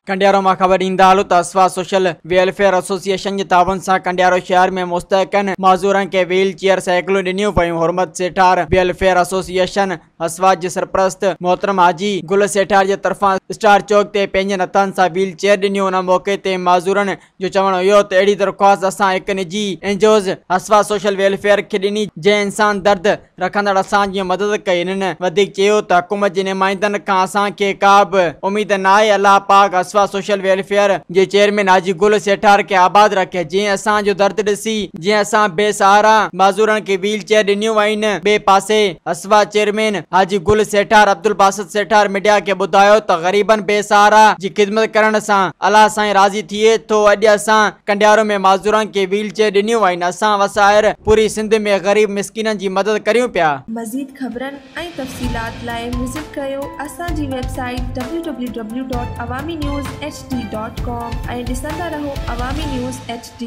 कंडियारो में खबर ईंदा हलो त असवा सोशल वेलफेयर एसोसिएशन के तावन से कंडियारो शहर में मुस्तहकन माजूरन के व्हील चेयर साइकिलों दिनियों पयूं। हुरमत सेठार वेलफेयर एसोसिएशन असवा जे सरप्रस्त मोहतरम हाजी गुल सेठार जे तरफा स्टार चौक ते पंहिंजे नथन से व्हील चेयर दिनियों। उन मौके ते माजूरन जो चवण हुयो त अहिड़ी दरख्वास्त असां हिक निजी एनजीओज असवा सोशल वेलफेयर के दिनी जे इंसान दर्द रखंदड़ असां जी मदद कई। इन्हनि वधिक चयो त हुकूमत जे नुमाइंदनि खां असां खे का बि उम्मीद न आहे। अल्लाह पाक असवा सोशल वेलफेयर जे चेयरमैन हाजी गुल सेठार के आबाद रखे। जी असां जो दर्द ॾिसी जी असां बेसहारा माजूरन के व्हील चेयर दिनियूं आहिनि। ॿिए पासे असवा चेयरमैन हाजी गुल सेठार अब्दुल बासित सेठार मीडिया के ॿुधायो त ग़रीबन बेसहारा जी ख़िदमत करण सां अल्लाह साईं राज़ी थिए थो। अॼु असां कंडियारो में माजूरन के व्हील चेयर दिनियूं आहिनि। असां वसायर पूरी सिंध में गरीब मिस्किनन जी मदद करियूं पिया। मज़ीद ख़बरन ऐं तफ़सीलात लाइ विज़िट कयो असांजी वेबसाइट www.awaminews hd.com ऐं ॾिसंदा रहो अवामी न्यूज़ HD।